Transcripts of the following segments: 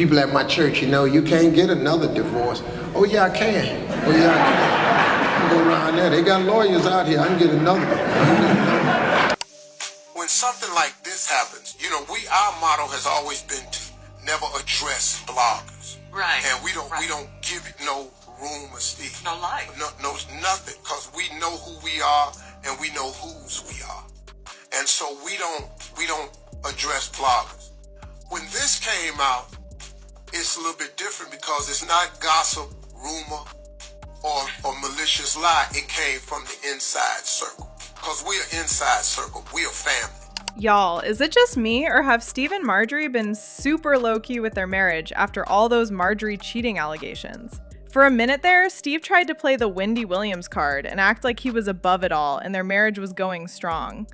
people at my church, you can't get another divorce. Oh yeah, I can. Oh yeah, I can. I go around there. They got lawyers out here. I can get another one. When something like this happens, our motto has always been to never address bloggers. Right. And we don't give it no room or steam. No life. No, nothing, because we know who we are and we know whose we are. And so we don't address bloggers. When this came out, it's a little bit different because it's not gossip, rumor, or malicious lie. It came from the inside circle. Because we're inside circle. We're family. Y'all, is it just me, or have Steve and Marjorie been super low-key with their marriage after all those Marjorie cheating allegations? For a minute there, Steve tried to play the Wendy Williams card and act like he was above it all and their marriage was going strong.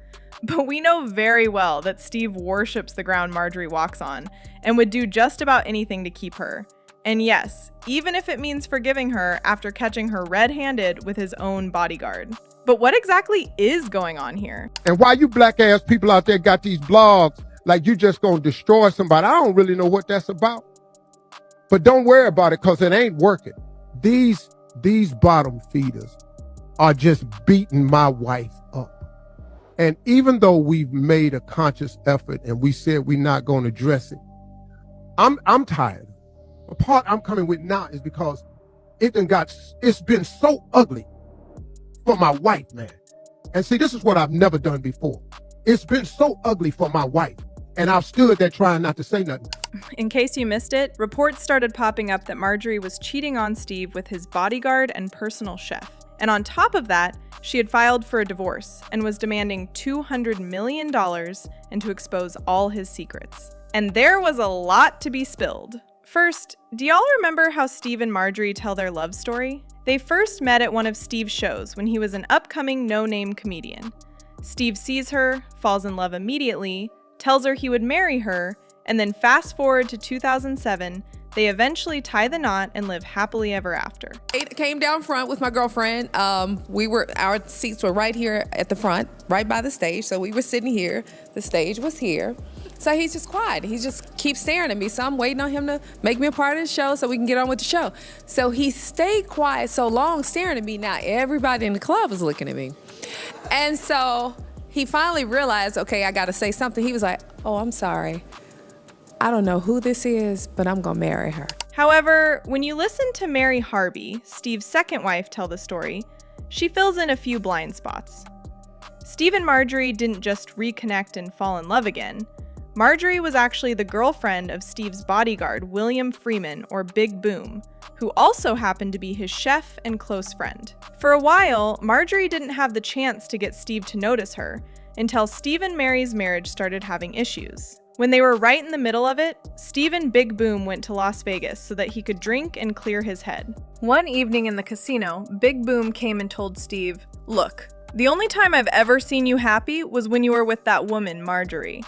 But we know very well that Steve worships the ground Marjorie walks on and would do just about anything to keep her. And yes, even if it means forgiving her after catching her red-handed with his own bodyguard. But what exactly is going on here? And why you black ass people out there got these blogs like you just gonna destroy somebody, I don't really know what that's about. But don't worry about it, because it ain't working. These bottom feeders are just beating my wife up. And even though we've made a conscious effort and we said we're not gonna address it, I'm tired. The part I'm coming with now is because it's been so ugly for my wife, man. And see, this is what I've never done before. It's been so ugly for my wife, and I've stood there trying not to say nothing. In case you missed it, reports started popping up that Marjorie was cheating on Steve with his bodyguard and personal chef. And on top of that, she had filed for a divorce and was demanding $200 million and to expose all his secrets. And there was a lot to be spilled. First, do y'all remember how Steve and Marjorie tell their love story? They first met at one of Steve's shows when he was an upcoming no-name comedian. Steve sees her, falls in love immediately, tells her he would marry her, and then fast forward to 2007, they eventually tie the knot and live happily ever after. I came down front with my girlfriend. Our seats were right here at the front, right by the stage. So we were sitting here. The stage was here. So he's just quiet. He just keeps staring at me. So I'm waiting on him to make me a part of the show so we can get on with the show. So he stayed quiet so long, staring at me. Now everybody in the club is looking at me. And so he finally realized, okay, I got to say something. He was like, oh, I'm sorry. I don't know who this is, but I'm gonna marry her. However, when you listen to Mary Harvey, Steve's second wife, tell the story, she fills in a few blind spots. Steve and Marjorie didn't just reconnect and fall in love again. Marjorie was actually the girlfriend of Steve's bodyguard, William Freeman, or Big Boom, who also happened to be his chef and close friend. For a while, Marjorie didn't have the chance to get Steve to notice her until Steve and Mary's marriage started having issues. When they were right in the middle of it, Steve and Big Boom went to Las Vegas so that he could drink and clear his head. One evening in the casino, Big Boom came and told Steve, "Look, the only time I've ever seen you happy was when you were with that woman, Marjorie.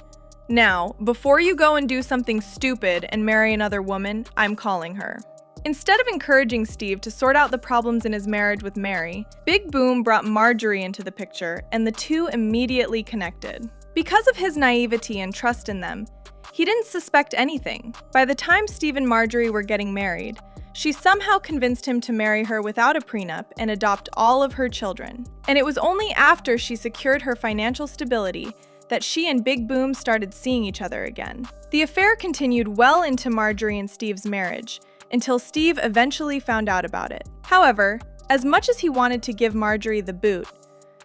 Now, before you go and do something stupid and marry another woman, I'm calling her." Instead of encouraging Steve to sort out the problems in his marriage with Mary, Big Boom brought Marjorie into the picture, and the two immediately connected. Because of his naivety and trust in them, he didn't suspect anything. By the time Steve and Marjorie were getting married, she somehow convinced him to marry her without a prenup and adopt all of her children. And it was only after she secured her financial stability that she and Big Boom started seeing each other again. The affair continued well into Marjorie and Steve's marriage, until Steve eventually found out about it. However, as much as he wanted to give Marjorie the boot,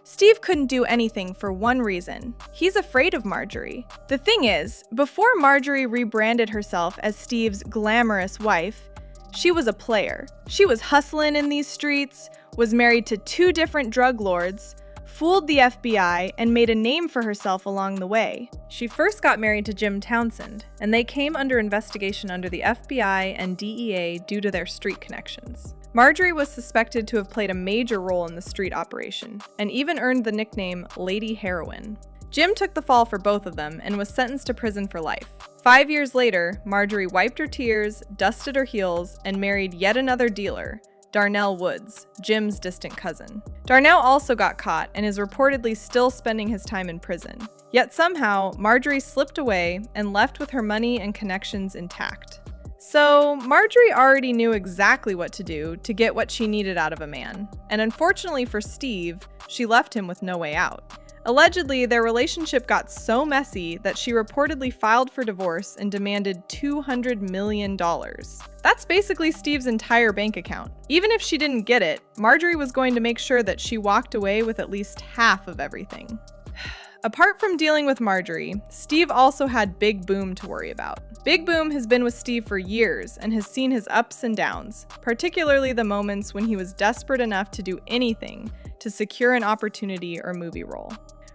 Steve couldn't do anything for one reason. He's afraid of Marjorie. The thing is, before Marjorie rebranded herself as Steve's glamorous wife, she was a player. She was hustling in these streets, was married to 2 different drug lords, fooled the FBI, and made a name for herself along the way. She first got married to Jim Townsend, and they came under investigation under the FBI and DEA due to their street connections. Marjorie was suspected to have played a major role in the street operation, and even earned the nickname Lady Heroin. Jim took the fall for both of them and was sentenced to prison for life. 5 years later, Marjorie wiped her tears, dusted her heels, and married yet another dealer, Darnell Woods, Jim's distant cousin. Darnell also got caught and is reportedly still spending his time in prison. Yet somehow, Marjorie slipped away and left with her money and connections intact. So, Marjorie already knew exactly what to do to get what she needed out of a man. And unfortunately for Steve, she left him with no way out. Allegedly, their relationship got so messy that she reportedly filed for divorce and demanded $200 million. That's basically Steve's entire bank account. Even if she didn't get it, Marjorie was going to make sure that she walked away with at least half of everything. Apart from dealing with Marjorie, Steve also had Big Boom to worry about. Big Boom has been with Steve for years and has seen his ups and downs, particularly the moments when he was desperate enough to do anything to secure an opportunity or movie role.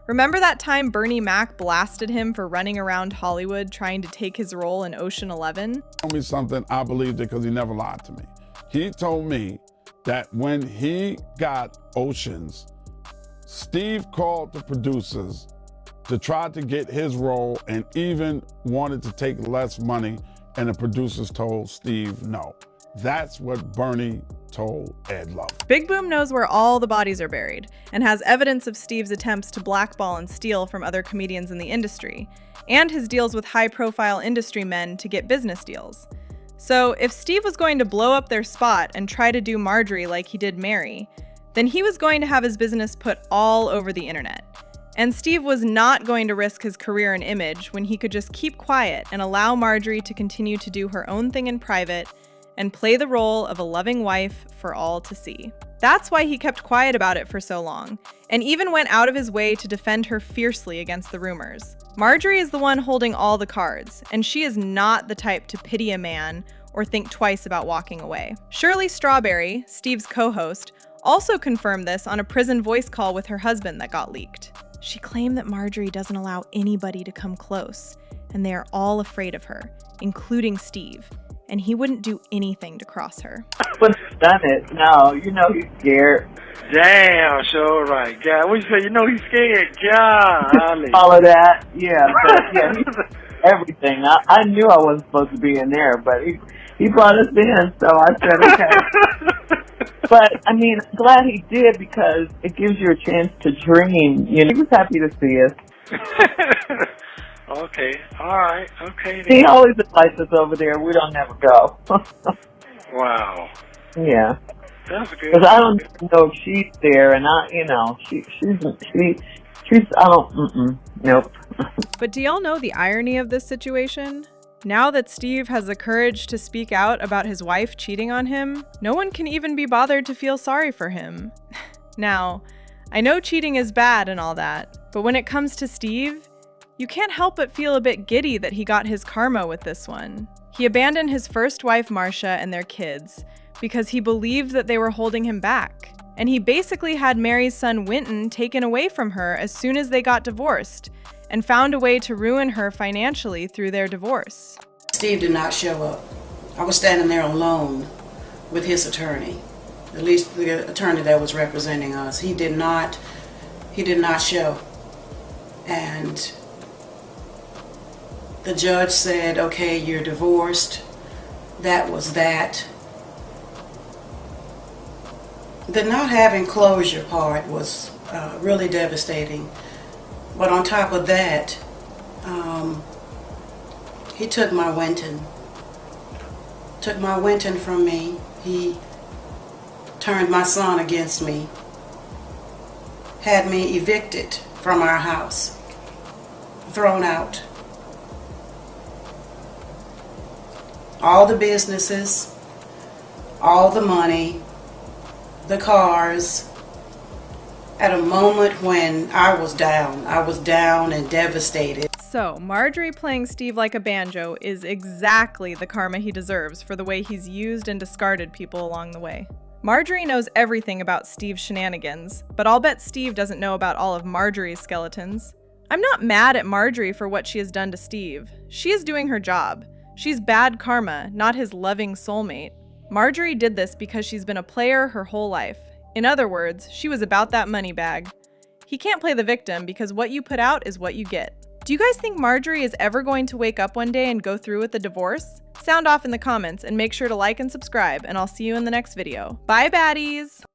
Remember that time Bernie Mac blasted him for running around Hollywood trying to take his role in Ocean 11? Told me something, I believed it because he never lied to me. He told me that when he got Oceans, Steve called the producers to try to get his role and even wanted to take less money, and the producers told Steve no. That's what Bernie told Ed Love. Big Boom knows where all the bodies are buried and has evidence of Steve's attempts to blackball and steal from other comedians in the industry, and his deals with high-profile industry men to get business deals. So if Steve was going to blow up their spot and try to do Marjorie like he did Mary, then he was going to have his business put all over the internet. And Steve was not going to risk his career and image when he could just keep quiet and allow Marjorie to continue to do her own thing in private and play the role of a loving wife for all to see. That's why he kept quiet about it for so long, and even went out of his way to defend her fiercely against the rumors. Marjorie is the one holding all the cards, and she is not the type to pity a man or think twice about walking away. Shirley Strawberry, Steve's co-host, also confirmed this on a prison voice call with her husband that got leaked. She claimed that Marjorie doesn't allow anybody to come close, and they are all afraid of her, including Steve, and he wouldn't do anything to cross her. Wouldn't have done it. No, you know he's scared. Damn, sure right. God, what you say? You know he's scared. God, all of that, yeah. But yeah, everything. I knew I wasn't supposed to be in there, but he brought us in, so I said okay. But I mean, I'm glad he did because it gives you a chance to dream. You know, he was happy to see us. Okay, all right, okay. He always invites us over there. We don't never go. Wow. Yeah. That's good. Because I don't even know if she's there, and nope. But do y'all know the irony of this situation? Now that Steve has the courage to speak out about his wife cheating on him, no one can even be bothered to feel sorry for him. Now, I know cheating is bad and all that, but when it comes to Steve, you can't help but feel a bit giddy that he got his karma with this one. He abandoned his first wife, Marcia, and their kids because he believed that they were holding him back. And he basically had Mary's son, Winton, taken away from her as soon as they got divorced and found a way to ruin her financially through their divorce. Steve did not show up. I was standing there alone with his attorney, at least the attorney that was representing us. He did not show. And the judge said, okay, you're divorced. That was that. The not having closure part was really devastating. But on top of that, he took my Winton. Took my Winton from me. He turned my son against me. Had me evicted from our house. Thrown out. All the businesses, all the money, the cars, at a moment when I was down and devastated. So, Marjorie playing Steve like a banjo is exactly the karma he deserves for the way he's used and discarded people along the way. Marjorie knows everything about Steve's shenanigans, but I'll bet Steve doesn't know about all of Marjorie's skeletons. I'm not mad at Marjorie for what she has done to Steve. She is doing her job. She's bad karma, not his loving soulmate. Marjorie did this because she's been a player her whole life. In other words, she was about that money bag. He can't play the victim because what you put out is what you get. Do you guys think Marjorie is ever going to wake up one day and go through with the divorce? Sound off in the comments and make sure to like and subscribe, and I'll see you in the next video. Bye, baddies!